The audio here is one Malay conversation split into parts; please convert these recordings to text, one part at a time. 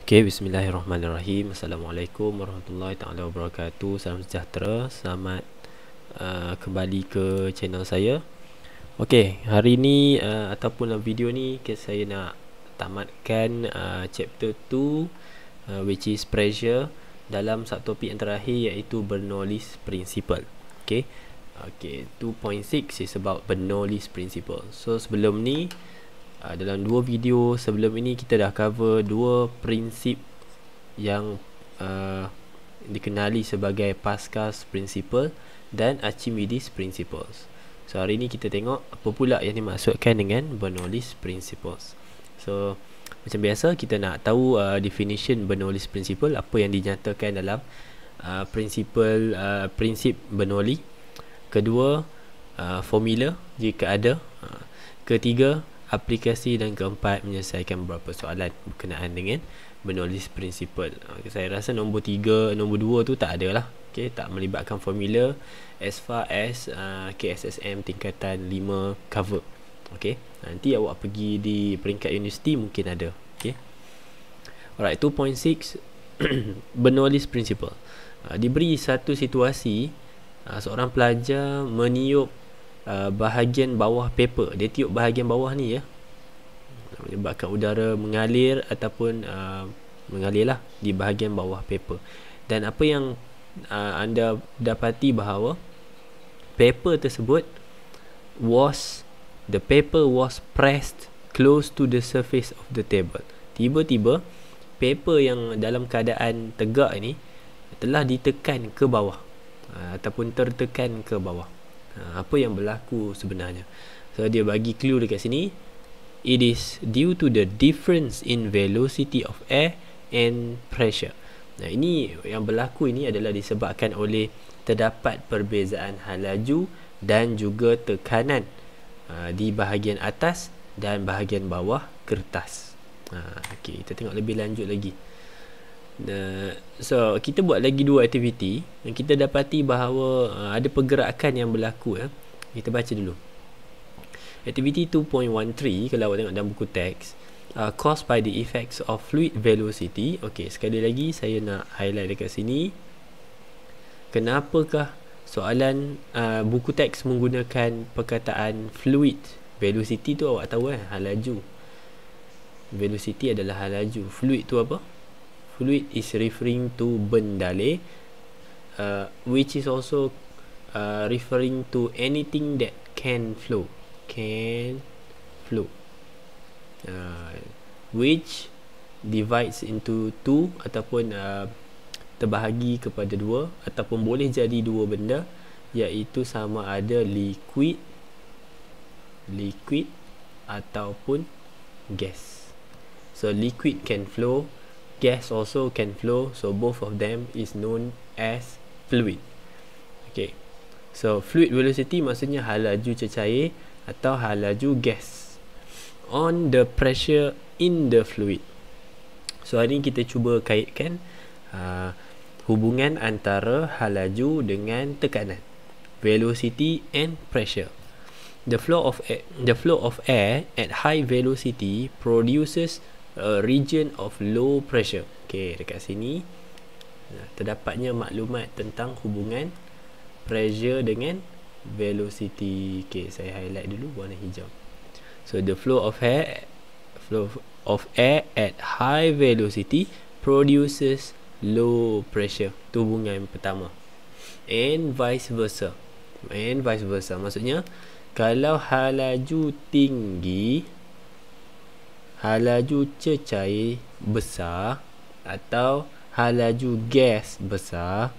Okay, bismillahirrahmanirrahim. Assalamualaikum warahmatullahi taala wabarakatuh. Salam sejahtera. Selamat kembali ke channel saya. Okay, hari ni ataupun video ni saya nak tamatkan chapter 2 which is pressure dalam satu topik yang terakhir, iaitu Bernoulli's Principle. Okay, 2.6 is about Bernoulli's Principle. So sebelum ni, dalam dua video sebelum ini, kita dah cover dua prinsip yang dikenali sebagai Pascal's Principle dan Archimedes Principles. So hari ini kita tengok apa pula yang dimaksudkan dengan Bernoulli's Principles. So macam biasa, kita nak tahu definition Bernoulli's Principle, apa yang dinyatakan dalam prinsip Bernoulli. Kedua, formula jika ada. Ketiga, aplikasi, dan keempat, menyelesaikan beberapa soalan berkenaan dengan Bernoulli's Principle. Saya rasa nombor 3, nombor 2 tu tak ada lah. Okay, tak melibatkan formula as far as KSSM tingkatan 5 cover. Okay, nanti awak pergi di peringkat universiti mungkin ada. Okay, alright, 2.6 Bernoulli's Principle. Diberi satu situasi, seorang pelajar meniup bahagian bawah paper. Dia tiup bahagian bawah ni, ya, menyebabkan udara mengalir ataupun mengalir lah di bahagian bawah paper. Dan apa yang anda dapati bahawa paper tersebut the paper was pressed close to the surface of the table. Tiba-tiba paper yang dalam keadaan tegak ini telah ditekan ke bawah, ataupun tertekan ke bawah. Apa yang berlaku sebenarnya? So dia bagi clue dekat sini. It is due to the difference in velocity of air and pressure. Nah, ini yang berlaku ini adalah disebabkan oleh terdapat perbezaan hal laju dan juga tekanan di bahagian atas dan bahagian bawah kertas. Okay, kita tengok lebih lanjut lagi. So kita buat lagi dua aktiviti dan kita dapati bahawa ada pergerakan yang berlaku. Kita baca dulu. Aktiviti 2.13, kalau awak tengok dalam buku teks, caused by the effects of fluid velocity. Okay, sekali lagi saya nak highlight dekat sini. Kenapakah soalan buku teks menggunakan perkataan fluid? Velocity tu awak tahu, hal laju. Velocity adalah hal laju. Fluid tu apa? Fluid is referring to benda, which is also referring to anything that can flow. Which divides into two, ataupun terbahagi kepada dua, ataupun boleh jadi dua benda, iaitu sama ada liquid ataupun gas. So liquid can flow, gas also can flow, so both of them is known as fluid. Okay, so fluid velocity maksudnya hal laju cecair atau hal laju gas on the pressure in the fluid. So hari ni kita cuba kaitkan hubungan antara hal laju dengan tekanan, velocity and pressure. The flow of air at high velocity produces a region of low pressure. Okay, dekat sini terdapatnya maklumat tentang hubungan pressure dengan velocity. Okay, saya highlight dulu warna hijau. So the flow of air at high velocity produces low pressure. Itu hubungan pertama. And vice versa. Maksudnya kalau hal laju tinggi, hal laju cecair besar, atau hal laju gas besar,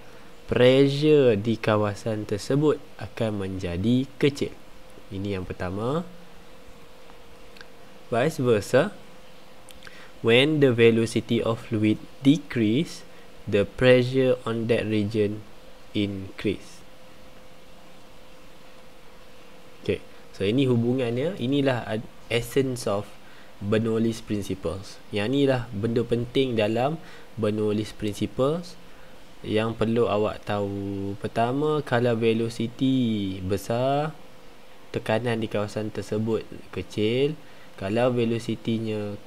pressure di kawasan tersebut akan menjadi kecil. Ini yang pertama. Vice versa, when the velocity of fluid decrease, the pressure on that region increase. Okay, so ini hubungannya. Inilah essence of Bernoulli's Principles. Yang ni lah benda penting dalam Bernoulli's Principles yang perlu awak tahu. Pertama, kalau velocity besar, tekanan di kawasan tersebut kecil. Kalau velocity-nya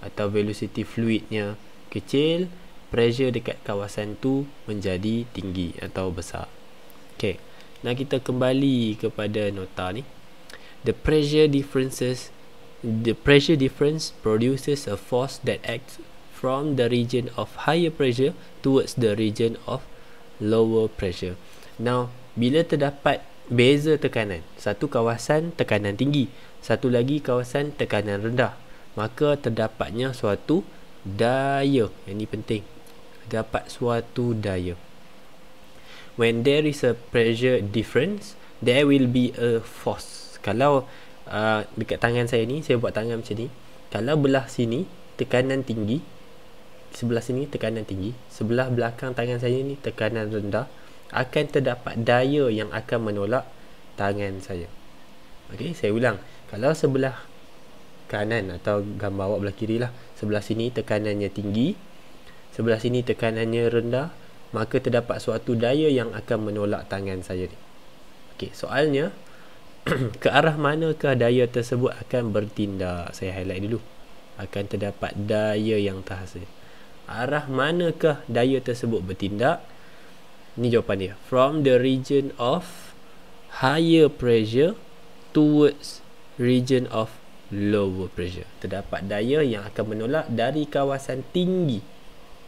atau velocity fluidnya kecil, pressure dekat kawasan tu menjadi tinggi atau besar. Okay, nah kita kembali kepada nota ni. The pressure difference produces a force that acts from the region of higher pressure towards the region of lower pressure. Now, bila terdapat beza tekanan, satu kawasan tekanan tinggi, satu lagi kawasan tekanan rendah, maka terdapatnya suatu daya. Yang ini penting, dapat suatu daya. When there is a pressure difference, there will be a force. Kalau dekat tangan saya ni, saya buat tangan macam ni, kalau belah sini tekanan tinggi, sebelah sini tekanan tinggi, sebelah belakang tangan saya ni tekanan rendah, akan terdapat daya yang akan menolak tangan saya. Okey, saya ulang. Kalau sebelah kanan atau gambar awak belah kiri lah, sebelah sini tekanannya tinggi, sebelah sini tekanannya rendah, maka terdapat suatu daya yang akan menolak tangan saya ni. Okey, soalnya ke arah manakah daya tersebut akan bertindak? Saya highlight dulu. Akan terdapat daya yang terhasil. Arah manakah daya tersebut bertindak? Ini jawapan dia. From the region of higher pressure towards region of lower pressure. Terdapat daya yang akan menolak dari kawasan tinggi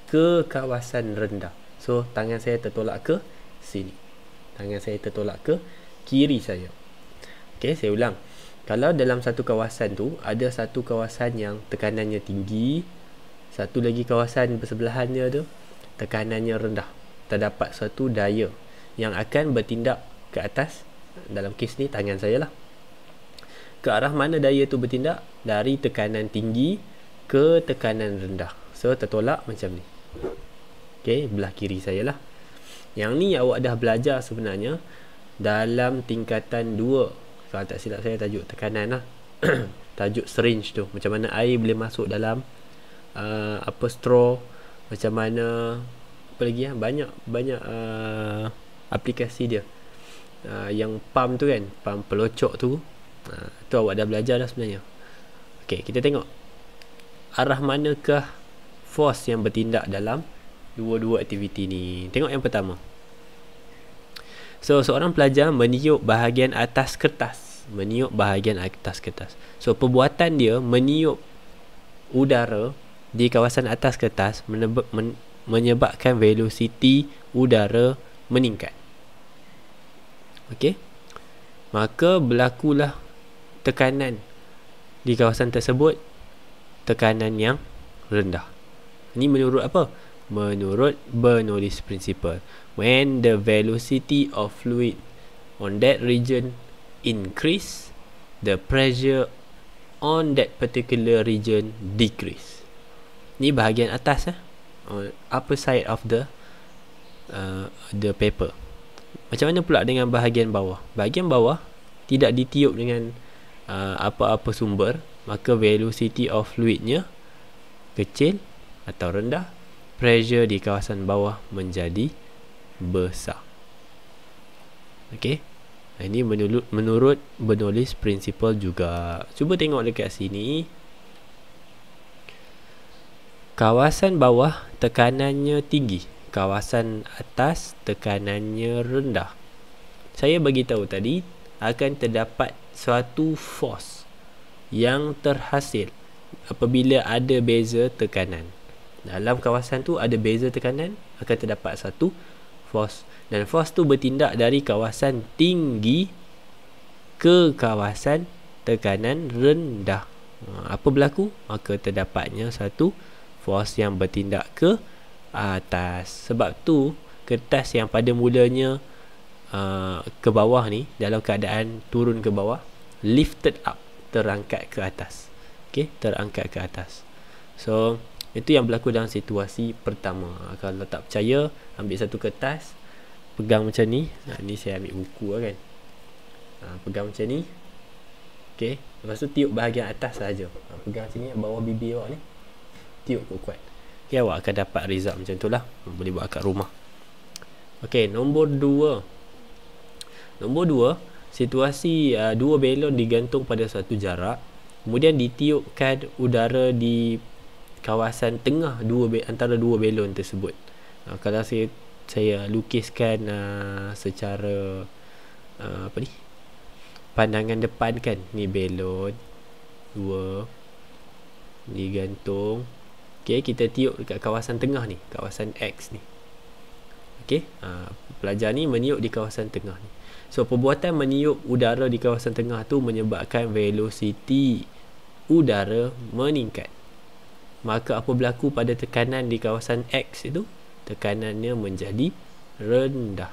ke kawasan rendah. So, tangan saya tertolak ke sini. Tangan saya tertolak ke kiri saya. Okey, saya ulang. Kalau dalam satu kawasan tu, ada satu kawasan yang tekanannya tinggi, satu lagi kawasan bersebelahannya tu tekanannya rendah, terdapat suatu daya yang akan bertindak ke atas. Dalam kes ni tangan saya lah. Ke arah mana daya tu bertindak? Dari tekanan tinggi ke tekanan rendah. So tertolak macam ni. Okey, belah kiri saya lah. Yang ni awak dah belajar sebenarnya dalam tingkatan 2. Kalau tak silap saya tajuk tekanan lah. Tajuk syringe tu, macam mana air boleh masuk dalam straw, macam mana apa lagi banyak aplikasi dia. Yang pump tu kan, pump pelocok tu, tu awak dah belajar dah sebenarnya. Okey, kita tengok arah manakah force yang bertindak dalam dua-dua aktiviti ni. Tengok yang pertama. So, seorang pelajar meniup bahagian atas kertas. So, perbuatan dia meniup udara di kawasan atas kertas menyebabkan velocity udara meningkat. Okey, maka berlakulah tekanan di kawasan tersebut, tekanan yang rendah. Ini menurut apa? Menurut Bernoulli's principle. When the velocity of fluid on that region increase, the pressure on that particular region decrease. Ni bahagian atas on upper side of the paper. Macam mana pula dengan bahagian bawah? Bahagian bawah tidak ditiup dengan apa-apa sumber, maka velocity of fluidnya kecil atau rendah, pressure di kawasan bawah menjadi besar. Okey, ini menurut Bernoulli's principle juga. Cuba tengok dekat sini. Kawasan bawah tekanannya tinggi, kawasan atas tekanannya rendah. Saya bagi tahu tadi akan terdapat suatu force yang terhasil apabila ada beza tekanan. Dalam kawasan tu ada beza tekanan, akan terdapat satu force, dan force tu bertindak dari kawasan tinggi ke kawasan tekanan rendah. Apa berlaku? Maka terdapatnya satu force yang bertindak ke atas. Sebab tu kertas yang pada mulanya ke bawah ni, dalam keadaan turun ke bawah, lifted up, terangkat ke atas. Okey, terangkat ke atas. So itu yang berlaku dalam situasi pertama. Kalau tak percaya, ambil satu kertas, pegang macam ni. Ni saya ambil buku lah kan. Pegang macam ni. Okey, lepas tu tiup bahagian atas saja. Pegang sini, bawah bibir awak ni, tiup kuat-kuat. Okay, awak akan dapat result macam tu lah. Boleh buat kat rumah. Okey, nombor 2. Nombor 2, situasi dua belon digantung pada satu jarak, kemudian ditiupkan udara di kawasan tengah antara dua belon tersebut. Kalau saya lukiskan secara pandangan depan kan, ni belon dua digantung. Okey, kita tiup dekat kawasan tengah ni, kawasan X ni. Okey, pelajar ni meniup di kawasan tengah ni. So perbuatan meniup udara di kawasan tengah tu menyebabkan velocity udara meningkat. Maka apa berlaku pada tekanan di kawasan X itu? Tekanannya menjadi rendah.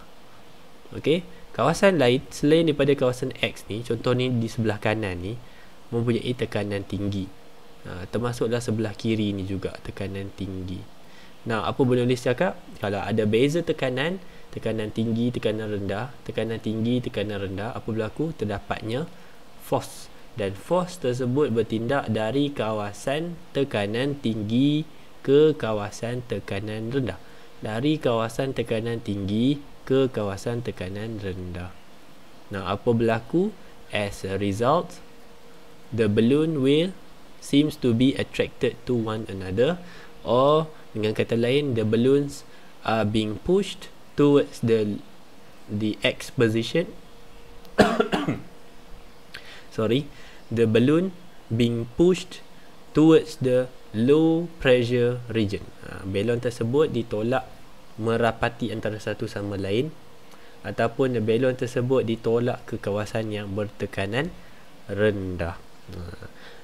Okey, kawasan lain selain daripada kawasan X ni, contoh ni di sebelah kanan ni, mempunyai tekanan tinggi. Termasuklah sebelah kiri ni juga tekanan tinggi. Nah, apa penulis cakap? Kalau ada beza tekanan tinggi, tekanan rendah, tekanan tinggi, tekanan rendah, apa berlaku? Terdapatnya force. Dan force tersebut bertindak dari kawasan tekanan tinggi ke kawasan tekanan rendah. Dari kawasan tekanan tinggi ke kawasan tekanan rendah. Nah, apa berlaku? As a result, the balloon will seems to be attracted to one another, or dengan kata lain, the balloons are being pushed towards the X position. The balloon being pushed towards the low pressure region. Belon tersebut ditolak merapati antara satu sama lain, ataupun belon tersebut ditolak ke kawasan yang bertekanan rendah.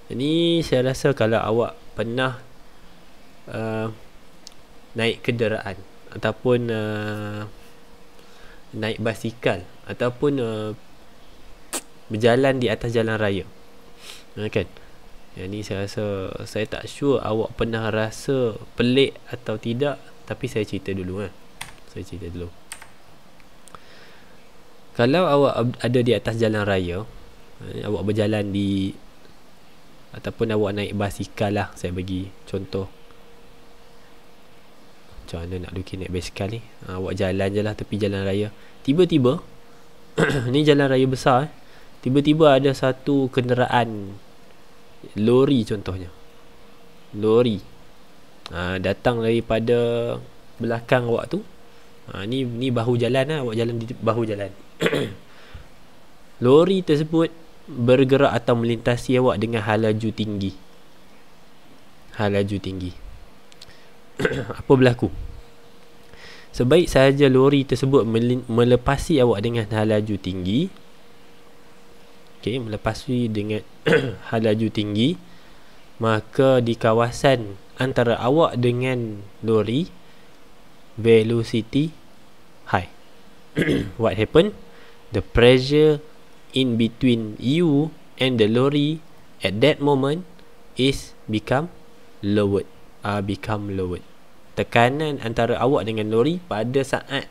Ini saya rasa kalau awak pernah naik kenderaan ataupun naik basikal ataupun berjalan di atas jalan raya, kan? Yang ni saya rasa, saya tak sure awak pernah rasa pelik atau tidak, tapi saya cerita dulu. Kalau awak ada di atas jalan raya, awak berjalan di, ataupun awak naik basikal lah, saya bagi contoh. Macam mana nak lukis naik basikal ni? Awak jalan je lah tepi jalan raya. Tiba-tiba ni jalan raya besar, tiba-tiba ada satu kenderaan lori, contohnya lori datang daripada belakang awak tu. Ni bahu jalan lah, awak jalan di bahu jalan. Lori tersebut bergerak atau melintasi awak dengan halaju tinggi. Apa berlaku? Sebaik sahaja lori tersebut melepasi awak dengan halaju tinggi, melepasi dengan halaju tinggi, maka di kawasan antara awak dengan lori, velocity high. What happened? The pressure in between you and the lorry at that moment is become lowered. Tekanan antara awak dengan lori pada saat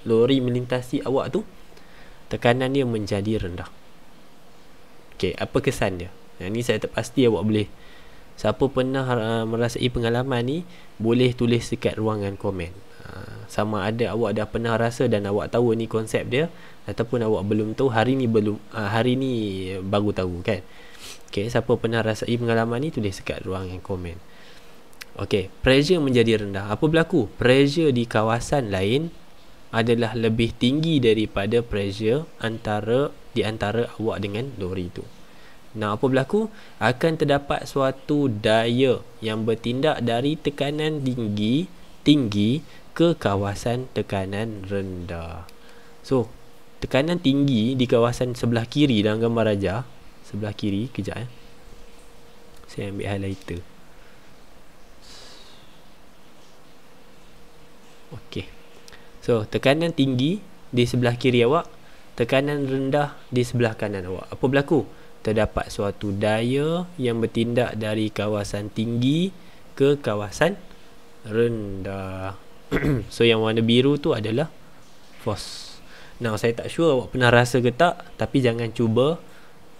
lori melintasi awak tu, tekanan dia menjadi rendah. Okey, apa kesan dia? Yang ni saya tak pasti awak boleh, siapa pernah merasai pengalaman ni, boleh tulis dekat ruangan komen. Sama ada awak dah pernah rasa dan awak tahu ni konsep dia, ataupun awak belum tahu, hari ni baru tahu, kan? Okey, siapa pernah rasai pengalaman ni, tulis dekat ruangan komen. Okey, pressure menjadi rendah. Apa berlaku? Pressure di kawasan lain adalah lebih tinggi daripada pressure di antara awak dengan lori itu. Nah, apa berlaku? Akan terdapat suatu daya yang bertindak dari tekanan tinggi ke kawasan tekanan rendah. So, tekanan tinggi di kawasan sebelah kiri dalam gambar raja, sebelah kiri, kejap saya ambil highlighter. Okey. So, tekanan tinggi di sebelah kiri awak, tekanan rendah di sebelah kanan awak. Apa berlaku? Terdapat suatu daya yang bertindak dari kawasan tinggi ke kawasan rendah. So, yang warna biru tu adalah force. Now, saya tak sure awak pernah rasa ke tak, tapi jangan cuba,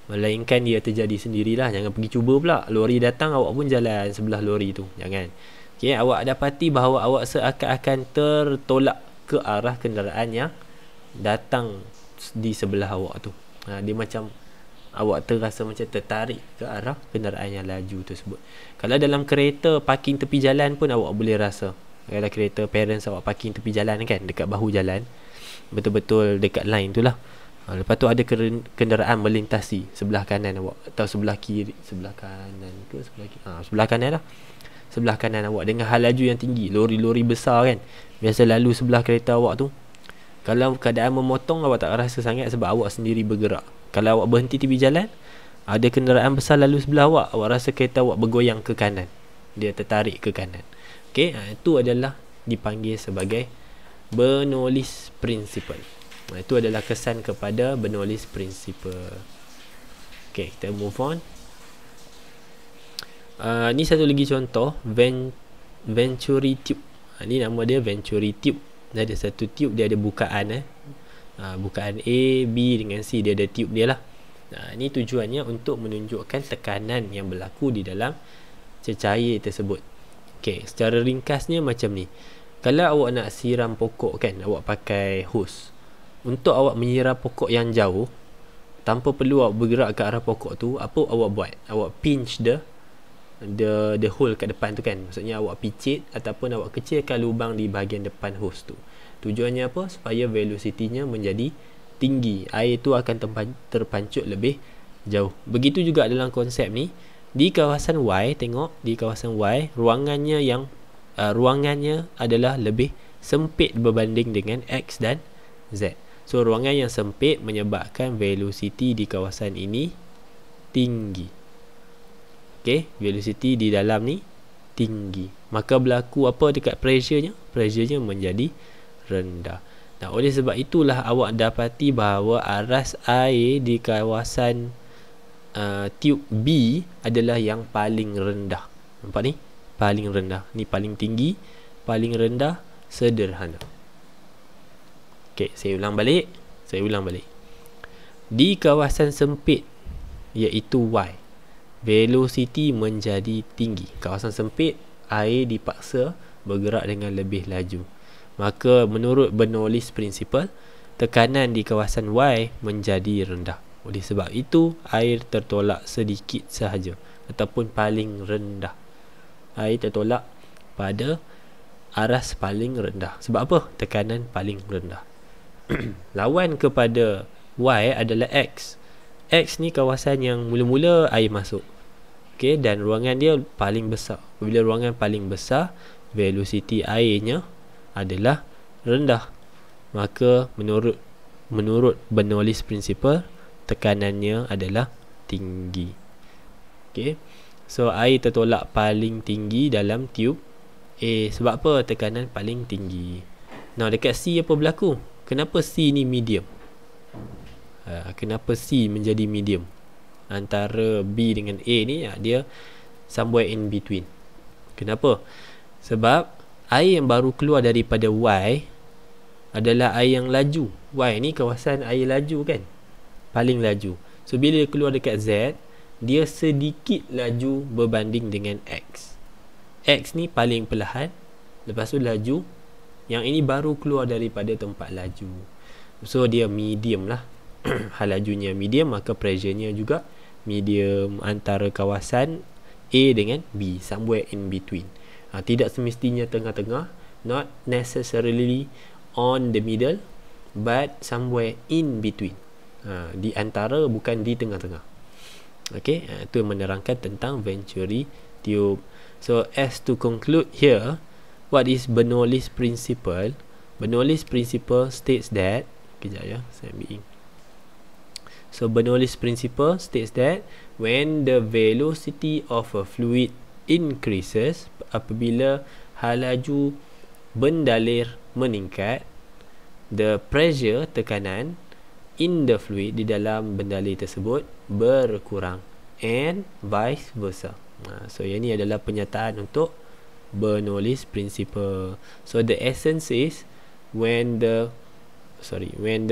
melainkan dia terjadi sendirilah. Jangan pergi cuba pula. Lori datang, awak pun jalan sebelah lori tu. Jangan. Okay, awak dapati bahawa awak seakan-akan tertolak ke arah kenderaan yang datang di sebelah awak tu. Dia macam awak terasa macam tertarik ke arah kenderaan yang laju tersebut. Kalau dalam kereta parking tepi jalan pun awak boleh rasa. Kalau kereta parents awak parking tepi jalan kan, dekat bahu jalan, betul-betul dekat line tu lah. Lepas tu ada kenderaan melintasi sebelah kanan awak atau sebelah kiri, sebelah kanan ke sebelah kiri, sebelah kanan lah, sebelah kanan awak dengan hal laju yang tinggi, lori-lori besar kan, biasa lalu sebelah kereta awak tu. Kalau keadaan memotong, awak tak rasa sangat sebab awak sendiri bergerak. Kalau awak berhenti tepi jalan, ada kenderaan besar lalu sebelah awak, awak rasa kereta awak bergoyang ke kanan, dia tertarik ke kanan. Itu adalah dipanggil sebagai Bernoulli's Principle. Itu adalah kesan kepada Bernoulli's Principle. Kita move on. Ni satu lagi contoh, Venturi Tube. Ni nama dia Venturi Tube. Dia ada satu tube, dia ada bukaan bukaan A, B dengan C, dia ada tube dia lah. Ni tujuannya untuk menunjukkan tekanan yang berlaku di dalam cecair tersebut. Secara ringkasnya macam ni. Kalau awak nak siram pokok kan, awak pakai hose. Untuk awak menyiram pokok yang jauh tanpa perlu awak bergerak ke arah pokok tu, apa awak buat? Awak pinch the hole kat depan tu kan. Maksudnya awak picit ataupun awak kecilkan lubang di bahagian depan hose tu. Tujuannya apa? Supaya velocity-nya menjadi tinggi. Air tu akan terpancut lebih jauh. Begitu juga dalam konsep ni. Di kawasan Y, tengok di kawasan Y, ruangannya adalah lebih sempit berbanding dengan X dan Z. So ruangan yang sempit menyebabkan velocity di kawasan ini tinggi. Velocity di dalam ni tinggi. Maka berlaku apa dekat pressure-nya? Pressure-nya menjadi rendah. Oleh sebab itulah awak dapati bahawa aras air di kawasan tube B adalah yang paling rendah. Nampak ni? Paling rendah. Ni paling tinggi, paling rendah, sederhana. Saya ulang balik. Di kawasan sempit, iaitu Y, velocity menjadi tinggi. Kawasan sempit, air dipaksa bergerak dengan lebih laju. Maka menurut Bernoulli's Principle, tekanan di kawasan Y menjadi rendah. Oleh sebab itu, air tertolak sedikit sahaja ataupun paling rendah. Air tertolak pada aras paling rendah. Sebab apa? Tekanan paling rendah. Lawan kepada Y adalah X. X ni kawasan yang mula-mula air masuk. Dan ruangan dia paling besar. Bila ruangan paling besar, velocity airnya adalah rendah. Maka menurut Bernoulli's Principle, tekanannya adalah tinggi. So air tertolak paling tinggi dalam tube A. Sebab apa tekanan paling tinggi? Dekat C apa berlaku? Kenapa C ni medium? Kenapa C menjadi medium? Antara B dengan A ni, dia somewhere in between. Kenapa? Sebab air yang baru keluar daripada Y adalah air yang laju. Y ni kawasan air laju kan, paling laju. So bila dia keluar dekat Z, dia sedikit laju berbanding dengan X. X ni paling perlahan, lepas tu laju. Yang ini baru keluar daripada tempat laju. So dia medium lah. Hal lajunya medium, maka pressure-nya juga medium antara kawasan A dengan B, somewhere in between. Tidak semestinya tengah-tengah, not necessarily on the middle, but somewhere in between. Di antara, bukan di tengah-tengah. Itu menerangkan tentang Venturi Tube. So as to conclude here, what is Bernoulli's Principle? Bernoulli's Principle states that, kejap ya, saya ambil ink. So Bernoulli's Principle states that when the velocity of a fluid increases, apabila hal laju bendalir meningkat, the pressure, tekanan, in the fluid, di dalam bendalir tersebut, berkurang, and vice versa. So yang ni adalah penyataan untuk Bernoulli's Principle. So the essence is when the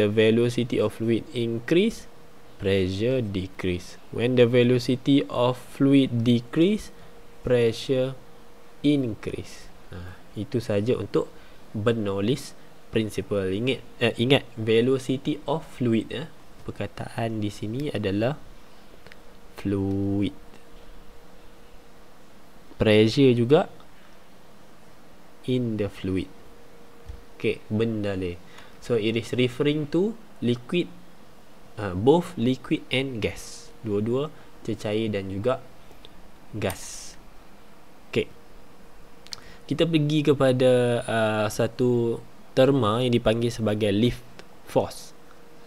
velocity of fluid increase, pressure decrease. When the velocity of fluid decrease, pressure increase. Itu saja untuk Bernoulli's Principle. Ingat velocity of fluid. Perkataan di sini adalah fluid. Pressure juga in the fluid. Okay, benda le. So it is referring to liquid, both liquid and gas. Dua-dua cecair dan juga gas. Okay, kita pergi kepada satu terma yang dipanggil sebagai lift force.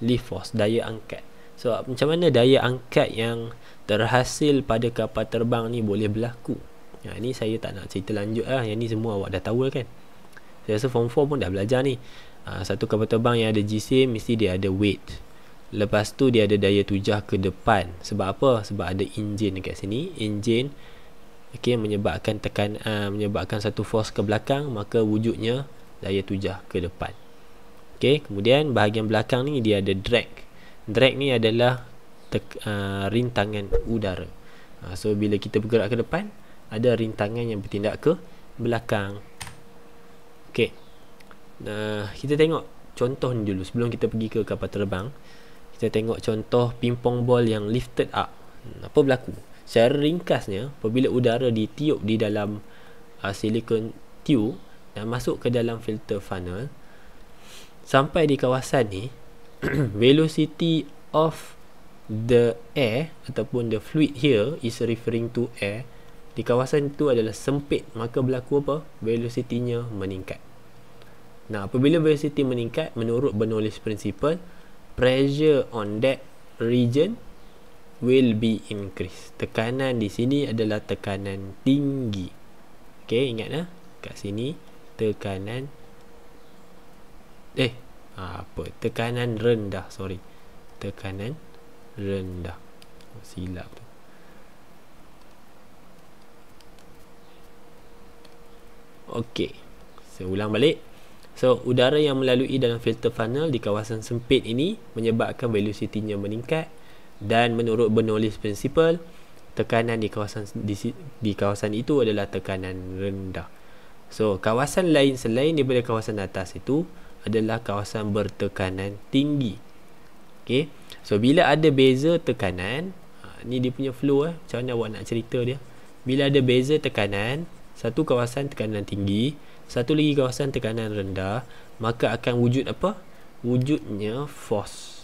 Lift force, daya angkat. So macam mana daya angkat yang terhasil pada kapal terbang ni boleh berlaku? Ni saya tak nak cerita lanjut lah. Yang ni semua awak dah tahu lah kan. Saya rasa form 4 pun dah belajar ni. Satu kapal terbang yang ada jisim mesti dia ada weight. Lepas tu dia ada daya tujah ke depan. Sebab apa? Sebab ada enjin dekat sini. Enjin menyebabkan menyebabkan satu force ke belakang, maka wujudnya daya tujah ke depan. Kemudian bahagian belakang ni dia ada drag. Drag ni adalah rintangan udara. So bila kita bergerak ke depan, ada rintangan yang bertindak ke belakang. Kita tengok contoh ni dulu sebelum kita pergi ke kapal terbang. Kita tengok contoh pingpong ball yang lifted up. Apa berlaku? Secara ringkasnya, apabila udara ditiup di dalam silikon tube dan masuk ke dalam filter funnel, sampai di kawasan ni velocity of the air ataupun the fluid here is referring to air. Di kawasan itu adalah sempit, maka berlaku apa? Velocity-nya meningkat. Apabila velocity meningkat, menurut Bernoulli's principle, pressure on that region will be increased. Tekanan di sini adalah tekanan tinggi. Ingat kat sini tekanan tekanan rendah, tekanan rendah. Silap tu. Saya ulang balik. So udara yang melalui dalam filter funnel di kawasan sempit ini menyebabkan velocity-nya meningkat, dan menurut Bernoulli's principle, tekanan di kawasan itu adalah tekanan rendah. So kawasan lain selain daripada kawasan atas itu adalah kawasan bertekanan tinggi. So bila ada beza tekanan, ni dia punya flow macam mana awak nak cerita dia. Bila ada beza tekanan, satu kawasan tekanan tinggi, satu lagi kawasan tekanan rendah, maka akan wujud apa? Wujudnya force.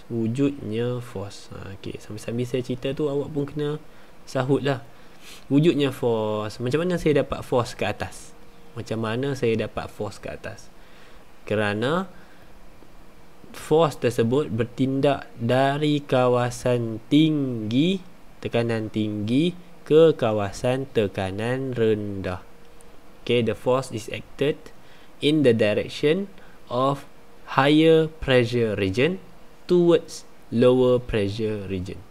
Sambil-sambil saya cerita tu, awak pun kena sahut lah. Wujudnya force. Macam mana saya dapat force ke atas? Kerana force tersebut bertindak dari kawasan tinggi, tekanan tinggi, ke kawasan tekanan rendah. The force is acted in the direction of higher pressure region towards lower pressure region.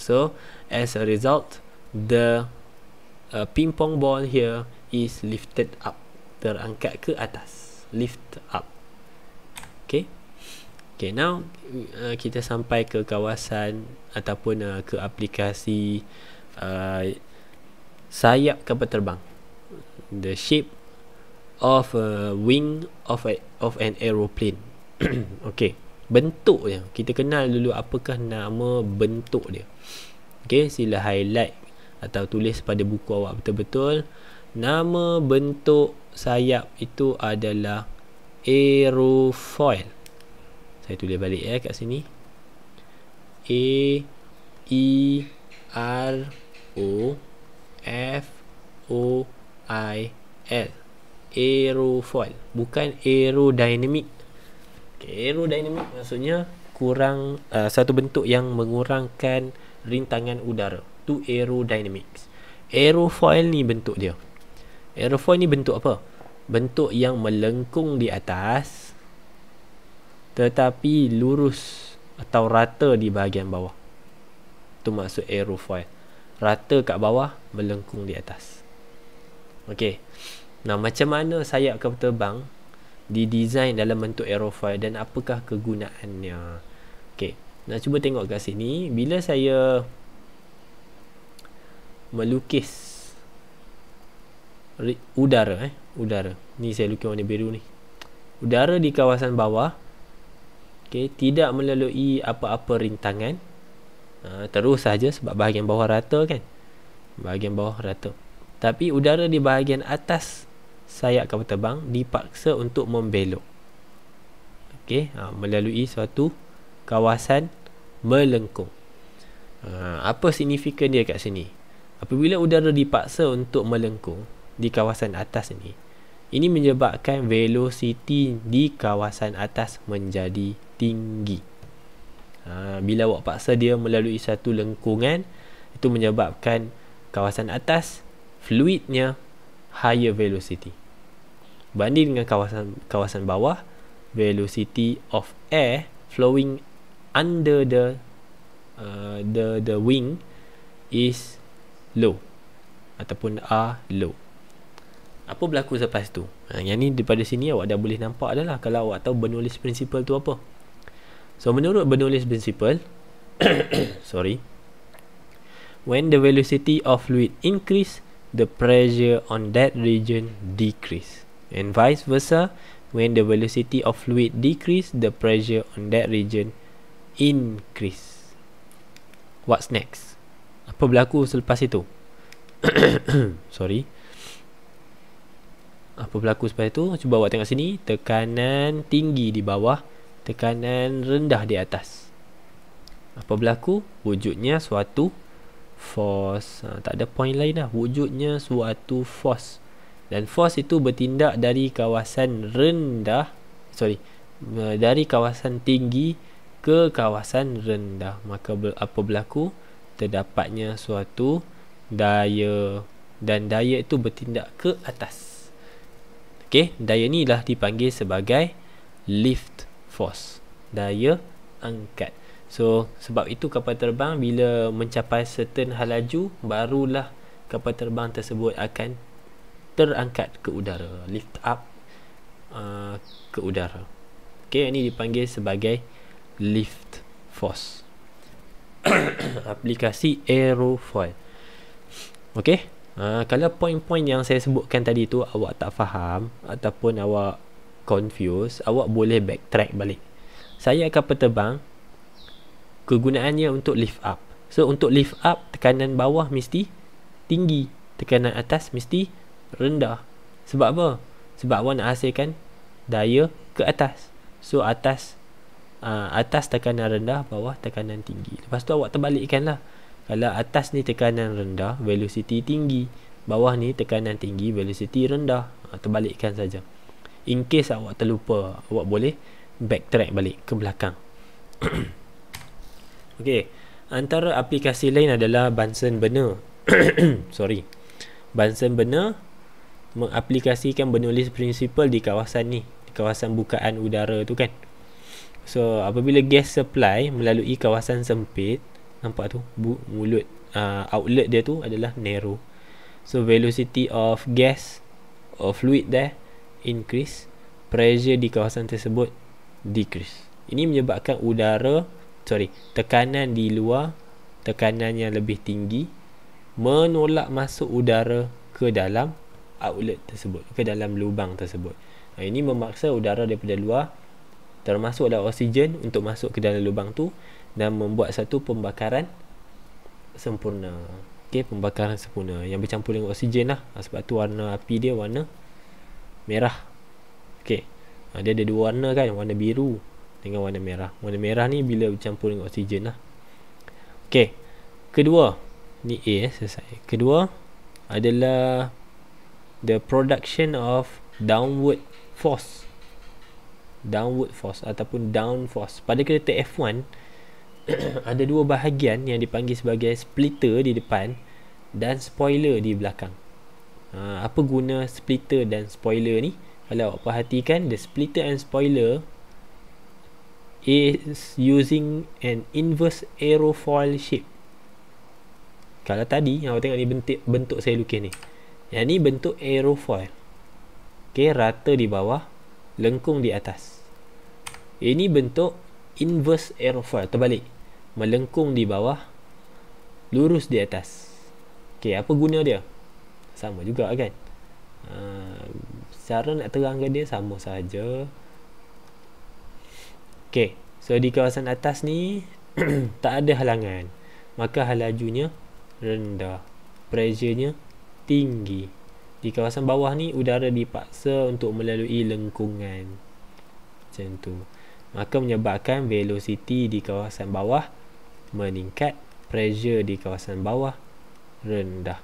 So as a result, the ping pong ball here is lifted up, terangkat ke atas, lift up. Now kita sampai ke kawasan ataupun ke aplikasi sayap kapal terbang. The shape of a wing of an aeroplane. Bentuk dia, kita kenal dulu apakah nama bentuk dia. Sila highlight atau tulis pada buku awak betul-betul. Nama bentuk sayap itu adalah aerofoil. Saya tulis balik kat sini. A-E-R-O-F-O-I-L. Aerofoil, bukan aerodynamic. Aerodynamic maksudnya kurang, satu bentuk yang mengurangkan rintangan udara. Tu aerodynamics. Aerofoil ni bentuk dia. Aerofoil ni bentuk apa? Bentuk yang melengkung di atas tetapi lurus atau rata di bahagian bawah. Tu maksud aerofoil. Rata kat bawah, melengkung di atas. Macam mana sayap kapal terbang didesain dalam bentuk aerofoil dan apakah kegunaannya? Nak cuba tengok kat sini. Bila saya melukis udara, ni saya lukis warna biru ni. Udara di kawasan bawah, tidak melalui apa-apa rintangan. Terus saja sebab bahagian bawah rata kan. Bahagian bawah rata. Tapi udara di bahagian atas sayap kapal terbang dipaksa untuk membelok. Okey, melalui suatu kawasan melengkung. Apa signifikan dia kat sini? Apabila udara dipaksa untuk melengkung di kawasan atas ini menyebabkan velocity di kawasan atas menjadi tinggi. Bila awak paksa dia melalui satu lengkungan, itu menyebabkan kawasan atas fluidnya higher velocity banding dengan kawasan bawah, velocity of air flowing under the wing is low ataupun are low. Apa berlaku selepas tu? Yang ni daripada sini awak dah boleh nampak dah lah kalau awak tahu Bernoulli's principle tu apa. So menurut Bernoulli's principle when the velocity of fluid increase, the pressure on that region decrease, and vice versa, when the velocity of fluid decrease, the pressure on that region increase. What's next? Apa berlaku selepas itu? Apa berlaku selepas itu? Cuba awak tengok sini. Tekanan tinggi di bawah, tekanan rendah di atas. Apa berlaku? Wujudnya suatu force. Tak ada point lain dah. Wujudnya suatu force. Dan force itu bertindak dari kawasan rendah, dari kawasan tinggi ke kawasan rendah. Maka apa berlaku? Terdapatnya suatu daya, dan daya itu bertindak ke atas. Okey, daya ni lah dipanggil sebagai lift force. Daya angkat. So sebab itu kapal terbang bila mencapai certain halaju, barulah kapal terbang tersebut akan terangkat ke udara, lift up ke udara. Okey, ini dipanggil sebagai lift force. Aplikasi aerofoil. Okey, kalau poin-poin yang saya sebutkan tadi tu awak tak faham ataupun awak confused, awak boleh backtrack balik. Sayap kapal terbang kegunaannya untuk lift up. So untuk lift up, tekanan bawah mesti tinggi, tekanan atas mesti rendah. Sebab apa? Sebab awak nak hasilkan daya ke atas. So atas tekanan rendah, bawah tekanan tinggi. Lepas tu awak terbalikkan lah. Kalau atas ni tekanan rendah, velocity tinggi, bawah ni tekanan tinggi, velocity rendah. Terbalikkan saja. In case awak terlupa, awak boleh backtrack balik ke belakang. Okey, antara aplikasi lain adalah Bunsen burner. Bunsen burner mengaplikasikan Bernoulli's principle di kawasan ni, di kawasan bukaan udara tu kan. So apabila gas supply melalui kawasan sempit, nampak tu mulut outlet dia tu adalah narrow. So velocity of gas or fluid there increase, pressure di kawasan tersebut decrease. Ini menyebabkan tekanan di luar, tekanan yang lebih tinggi menolak masuk udara ke dalam outlet tersebut, ke dalam lubang tersebut. Ini memaksa udara daripada luar, termasuklah oksigen, untuk masuk ke dalam lubang tu dan membuat satu pembakaran sempurna. Okey, pembakaran sempurna yang bercampur dengan oksigen lah. Sebab tu warna api dia warna merah. Okey, dia ada dua warna kan, warna biru dengan warna merah. Warna merah ni bila bercampur dengan oksigen lah. Okey, kedua ni selesai. Kedua adalah the production of downward force ataupun down force. Pada kereta F1 ada dua bahagian yang dipanggil sebagai splitter di depan dan spoiler di belakang. Apa guna splitter dan spoiler ni? Kalau awak perhatikan, the splitter and spoiler is using an inverse aerofoil shape. Kalau tadi awak tengok ni bentuk saya lukis ni, yang ni bentuk aerofoil. Okey, rata di bawah, lengkung di atas. Ini bentuk inverse aerofoil, terbalik, melengkung di bawah, lurus di atas. Okey, apa guna dia? Sama juga kan? Cara nak terangkan dia sama saja. Okey, so di kawasan atas ni tak ada halangan. maka hal lajunya rendah, pressure-nya tinggi. Di kawasan bawah ni udara dipaksa untuk melalui lengkungan macam tu, maka menyebabkan velocity di kawasan bawah meningkat, pressure di kawasan bawah rendah.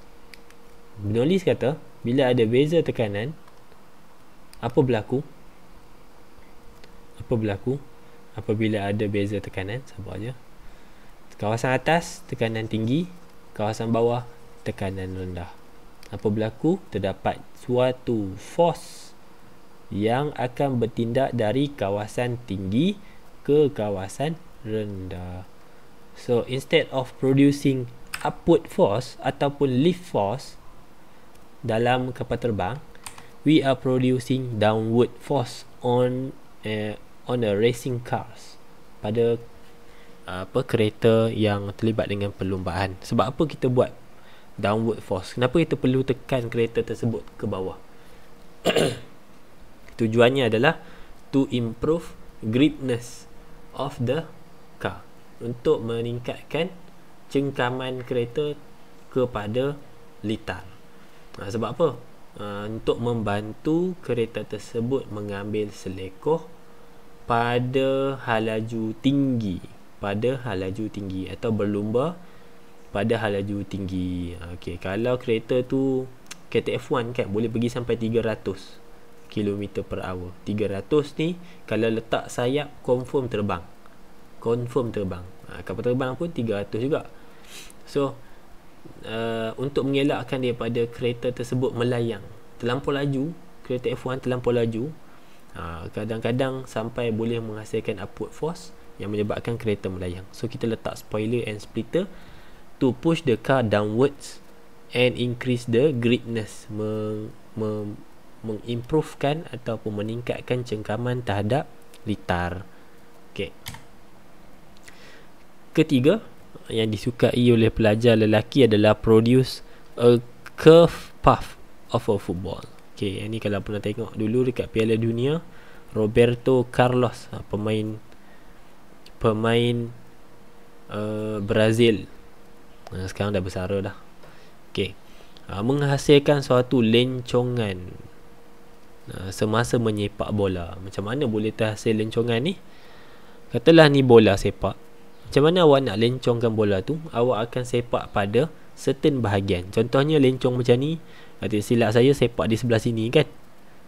Penulis kata bila ada beza tekanan, apa berlaku apabila ada beza tekanan? Sabar je. Kawasan atas tekanan tinggi, kawasan bawah tekanan rendah. Apa berlaku? Terdapat suatu force yang akan bertindak dari kawasan tinggi ke kawasan rendah. So instead of producing upward force ataupun lift force dalam kapal terbang, we are producing downward force on a racing cars, pada kereta yang terlibat dengan perlumbaan. Sebab apa kita buat downward force? Kenapa kita perlu tekan kereta tersebut ke bawah? Tujuannya adalah to improve gripness of the car, untuk meningkatkan cengkaman kereta kepada litar. Sebab apa? Untuk membantu kereta tersebut mengambil selekoh pada hal laju tinggi, atau berlumba pada hal laju tinggi. Okey, kalau kereta tu kereta F1 kan boleh pergi sampai 300 km per hour. 300 ni kalau letak sayap confirm terbang. Kapal terbang pun 300 juga. So untuk mengelakkan daripada kereta tersebut melayang terlampau laju, kereta F1 terlampau laju, kadang-kadang sampai boleh menghasilkan upward force yang menyebabkan kereta melayang. So kita letak spoiler and splitter to push the car downwards and increase the gripness, mengimprovekan ataupun meningkatkan cengkaman terhadap litar. Okay. Ketiga yang disukai oleh pelajar lelaki adalah produce a curve path of a football. Okay, ini kalau pernah tengok dulu dekat Piala Dunia, Roberto Carlos, pemain Brazil, sekarang dah bersara dah. Okay, menghasilkan suatu lencongan semasa menyepak bola. Macam mana boleh terhasil lencongan ni? Katalah ni bola sepak. Macam mana awak nak lencongkan bola tu? Awak akan sepak pada certain bahagian. Contohnya lencong macam ni, silap saya sepak di sebelah sini kan,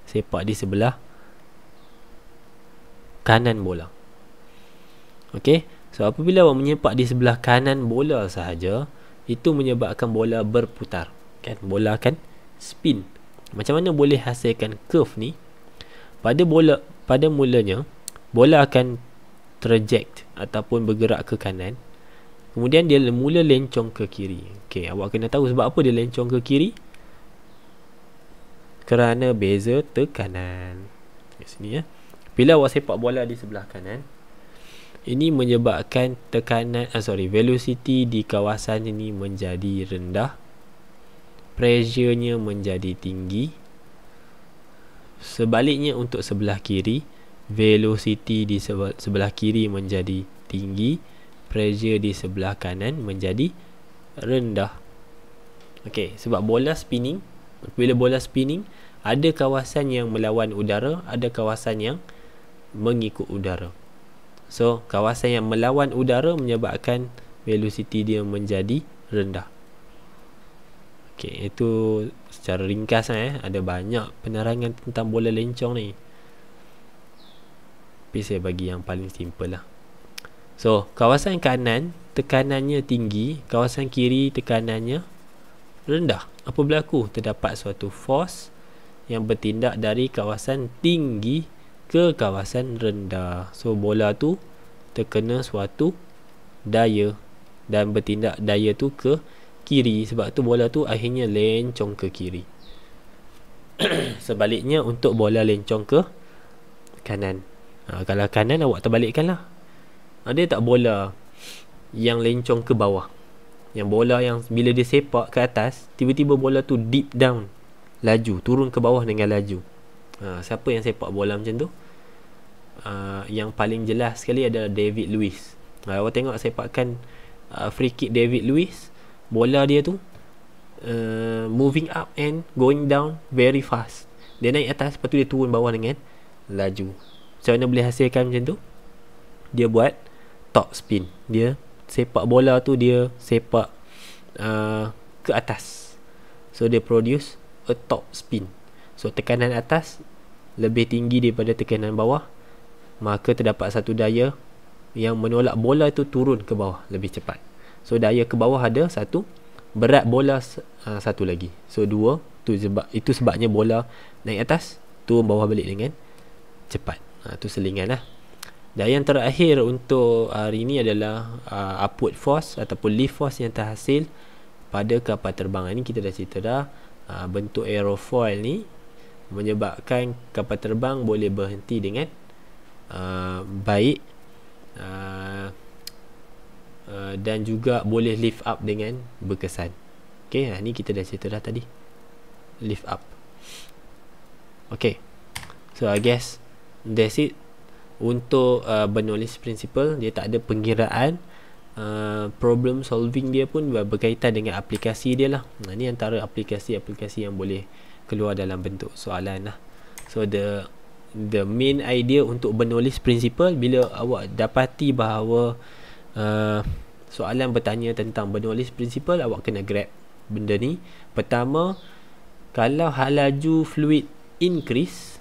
sepak di sebelah kanan bola. Okey, so apabila awak menyepak di sebelah kanan bola sahaja, itu menyebabkan bola berputar kan, bola akan spin. Macam mana boleh hasilkan curve ni? Pada mulanya bola akan traject ataupun bergerak ke kanan, kemudian dia mula lencong ke kiri. Okey, awak kena tahu sebab apa dia lencong ke kiri. Kerana beza tekanan. Di sini ya. Bila awak sepak bola di sebelah kanan, ini menyebabkan velocity di kawasan ini menjadi rendah, pressure-nya menjadi tinggi. Sebaliknya untuk sebelah kiri, velocity di sebelah kiri menjadi tinggi, pressure di sebelah kanan menjadi rendah. Okey, sebab bola spinning, bila bola spinning, ada kawasan yang melawan udara, ada kawasan yang mengikut udara. So, kawasan yang melawan udara menyebabkan velocity dia menjadi rendah. Okey, itu secara ringkas ada banyak penerangan tentang bola lencong ni. Tapi saya bagi yang paling simple lah. So, kawasan kanan tekanannya tinggi, kawasan kiri tekanannya rendah. Apa berlaku? Terdapat suatu force yang bertindak dari kawasan tinggi ke kawasan rendah. So, bola tu terkena suatu daya dan bertindak daya tu ke kiri. Sebab tu bola tu akhirnya lencong ke kiri. Sebaliknya untuk bola lencong ke kanan, kalau kanan awak terbalikkan lah. Ada tak bola yang lencong ke bawah? Yang bola yang bila dia sepak ke atas, tiba-tiba bola tu deep down, laju, turun ke bawah dengan laju. Siapa yang sepak bola macam tu? Yang paling jelas sekali adalah David Luiz. Awak tengok sepakan free kick David Luiz, bola dia tu moving up and going down very fast. Dia naik atas, lepas tu dia turun bawah dengan laju. Macam mana boleh hasilkan macam tu? Dia buat top spin. Dia sepak bola tu, dia sepak ke atas. So dia produce a top spin. So tekanan atas lebih tinggi daripada tekanan bawah, maka terdapat satu daya yang menolak bola itu turun ke bawah lebih cepat. So daya ke bawah ada satu, berat bola satu lagi. So dua. Itu sebabnya bola naik atas, turun bawah balik dengan cepat. Itu selingan lah. Dan yang terakhir untuk hari ini adalah upward force ataupun lift force yang terhasil pada kapal terbang. Ini kita dah cerita dah. Bentuk aerofoil ni menyebabkan kapal terbang boleh berhenti dengan baik, dan juga boleh lift up dengan berkesan. Okay, ni kita dah cerita dah tadi, lift up. Okay, so I guess that's it untuk Bernoulli's principle. Dia tak ada pengiraan, problem solving dia pun berkaitan dengan aplikasi dia lah. Ni antara aplikasi-aplikasi yang boleh keluar dalam bentuk soalan lah. So the main idea untuk Bernoulli's principle, bila awak dapati bahawa soalan bertanya tentang Bernoulli's principle, awak kena grab benda ni. Pertama, kalau halaju fluid increase,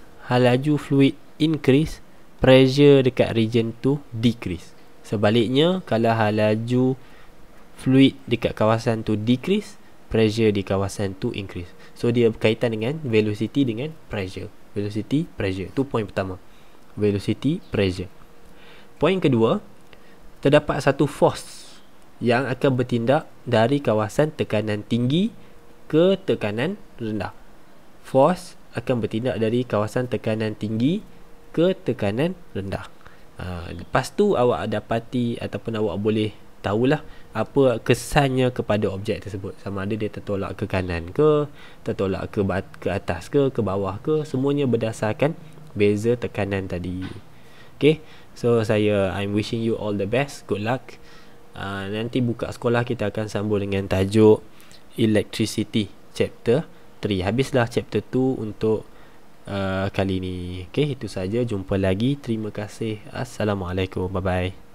pressure dekat region tu decrease. Sebaliknya, kalau halaju fluid dekat kawasan tu decrease, pressure di kawasan tu increase. So dia berkaitan dengan velocity dengan pressure. Velocity, pressure. Tu point pertama. Velocity, pressure. Point kedua, terdapat satu force yang akan bertindak dari kawasan tekanan tinggi ke tekanan rendah. Force akan bertindak dari kawasan tekanan tinggi ke tekanan rendah. Lepas tu awak dapati ataupun awak boleh tahulah apa kesannya kepada objek tersebut. Sama ada dia tertolak ke kanan ke, tertolak ke atas ke bawah ke. Semuanya berdasarkan beza tekanan tadi. Okay, so I'm wishing you all the best. Good luck. Nanti buka sekolah kita akan sambung dengan tajuk Electricity Chapter 3. Habislah chapter 2 untuk kali ni. Okay, itu saja. Jumpa lagi. Terima kasih. Assalamualaikum. Bye bye.